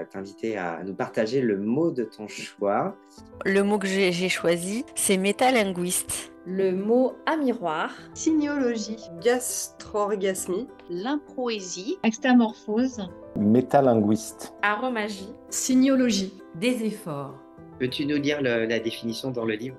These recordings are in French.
t'inviter à nous partager le mot de ton choix. Le mot que j'ai choisi, c'est métalinguiste. Le mot amiroir. Signologie. Gastrorgasmie. L'improésie. Extamorphose. Métalinguiste. Aromagie. Signologie. Des efforts. Peux-tu nous lire la définition dans le livre ?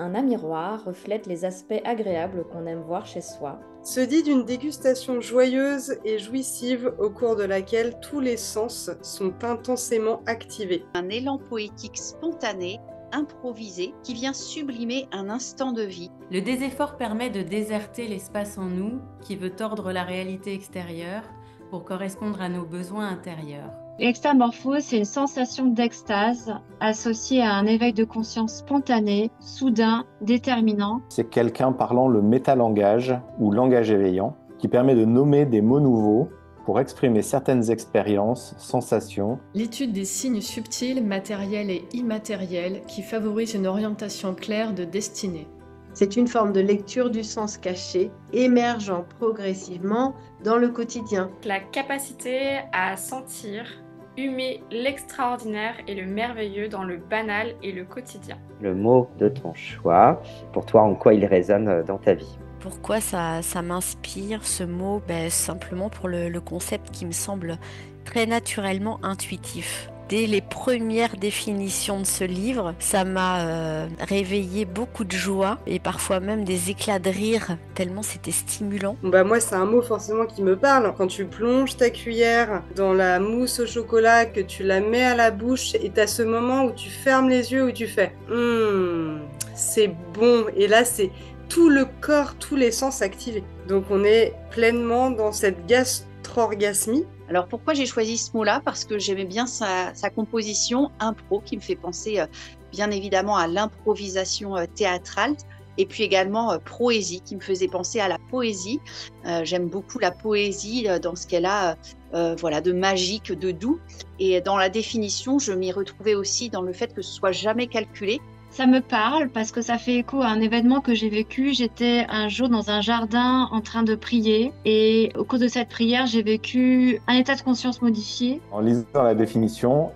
Un amiroir reflète les aspects agréables qu'on aime voir chez soi. Se dit d'une dégustation joyeuse et jouissive au cours de laquelle tous les sens sont intensément activés. Un élan poétique spontané, improvisé, qui vient sublimer un instant de vie. Le déseffort permet de déserter l'espace en nous qui veut tordre la réalité extérieure pour correspondre à nos besoins intérieurs. L'extamorphose, c'est une sensation d'extase associée à un éveil de conscience spontané, soudain, déterminant. C'est quelqu'un parlant le métalangage ou langage éveillant qui permet de nommer des mots nouveaux pour exprimer certaines expériences, sensations. L'étude des signes subtils, matériels et immatériels qui favorise une orientation claire de destinée. C'est une forme de lecture du sens caché, émergeant progressivement dans le quotidien. La capacité à sentir, humer l'extraordinaire et le merveilleux dans le banal et le quotidien. Le mot de ton choix, pour toi, en quoi il résonne dans ta vie ? Pourquoi ça m'inspire ce mot? Simplement pour le concept qui me semble très naturellement intuitif. Dès les premières définitions de ce livre, ça m'a réveillé beaucoup de joie et parfois même des éclats de rire, tellement c'était stimulant. Moi, c'est un mot forcément qui me parle. Quand tu plonges ta cuillère dans la mousse au chocolat, que tu la mets à la bouche et t'as ce moment où tu fermes les yeux, où tu fais « c'est bon ». Et là, c'est tout le corps, tous les sens activés. Donc on est pleinement dans cette gastrorgasmie. Alors pourquoi j'ai choisi ce mot-là? Parce que j'aimais bien sa composition impro, qui me fait penser bien évidemment à l'improvisation théâtrale, et puis également proésie, qui me faisait penser à la poésie. J'aime beaucoup la poésie dans ce qu'elle a de magique, de doux. Et dans la définition, je m'y retrouvais aussi dans le fait que ce soit jamais calculé. Ça me parle parce que ça fait écho à un événement que j'ai vécu. J'étais un jour dans un jardin en train de prier et au cours de cette prière, j'ai vécu un état de conscience modifié. En lisant la définition,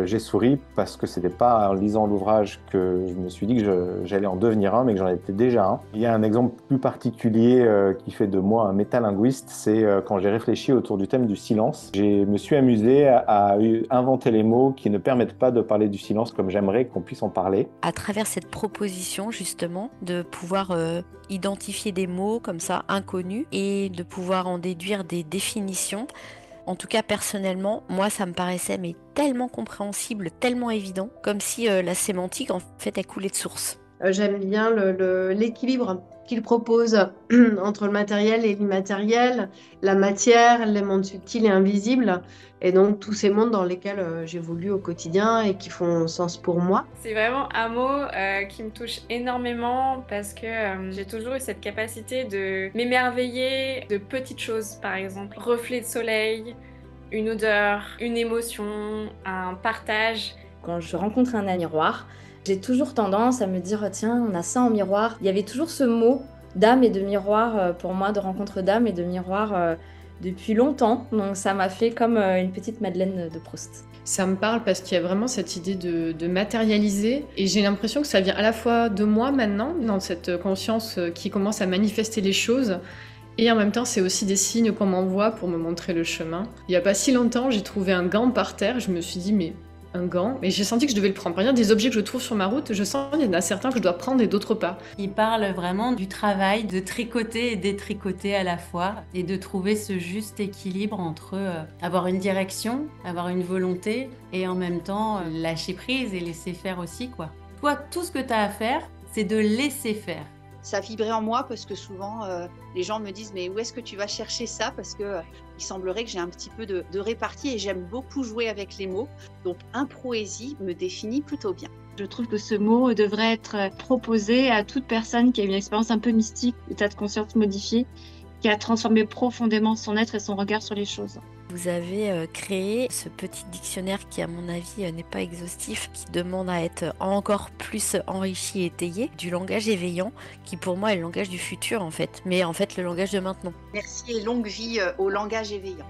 j'ai souri parce que c'était pas en lisant l'ouvrage que je me suis dit que j'allais en devenir un, mais que j'en étais déjà un. Il y a un exemple plus particulier qui fait de moi un métalinguiste, c'est quand j'ai réfléchi autour du thème du silence. Je me suis amusé à inventer les mots qui ne permettent pas de parler du silence comme j'aimerais qu'on puisse en parler. À travers cette proposition justement de pouvoir identifier des mots comme ça inconnus et de pouvoir en déduire des définitions. En tout cas personnellement, moi ça me paraissait mais tellement compréhensible, tellement évident, comme si la sémantique en fait elle coulait de source. J'aime bien l'équilibre qu'il propose entre le matériel et l'immatériel, la matière, les mondes subtils et invisibles, et donc tous ces mondes dans lesquels j'évolue au quotidien et qui font sens pour moi. C'est vraiment un mot qui me touche énormément parce que j'ai toujours eu cette capacité de m'émerveiller de petites choses, par exemple reflet de soleil, une odeur, une émotion, un partage. Quand je rencontre un amiroir, j'ai toujours tendance à me dire tiens, on a ça en miroir. Il y avait toujours ce mot d'âme et de miroir pour moi, de rencontre d'âme et de miroir depuis longtemps. Donc ça m'a fait comme une petite Madeleine de Proust. Ça me parle parce qu'il y a vraiment cette idée de matérialiser et j'ai l'impression que ça vient à la fois de moi maintenant, dans cette conscience qui commence à manifester les choses, et en même temps c'est aussi des signes qu'on m'envoie pour me montrer le chemin. Il n'y a pas si longtemps, j'ai trouvé un gant par terre, je me suis dit mais un gant, mais j'ai senti que je devais le prendre. Par exemple, des objets que je trouve sur ma route, je sens qu'il y en a certains que je dois prendre et d'autres pas. Il parle vraiment du travail, de tricoter et détricoter à la fois, et de trouver ce juste équilibre entre avoir une direction, avoir une volonté, et en même temps lâcher prise et laisser faire aussi, quoi. Toi, tout ce que tu as à faire, c'est de laisser faire. Ça vibrait en moi parce que souvent les gens me disent mais où est-ce que tu vas chercher ça, parce que il semblerait que j'ai un petit peu de répartie et j'aime beaucoup jouer avec les mots, donc improésie me définit plutôt bien. Je trouve que ce mot devrait être proposé à toute personne qui a une expérience un peu mystique, état de conscience modifié, qui a transformé profondément son être et son regard sur les choses. Vous avez créé ce petit dictionnaire qui, à mon avis, n'est pas exhaustif, qui demande à être encore plus enrichi et étayé, du langage éveillant, qui pour moi est le langage du futur en fait, mais en fait le langage de maintenant. Merci et longue vie au langage éveillant.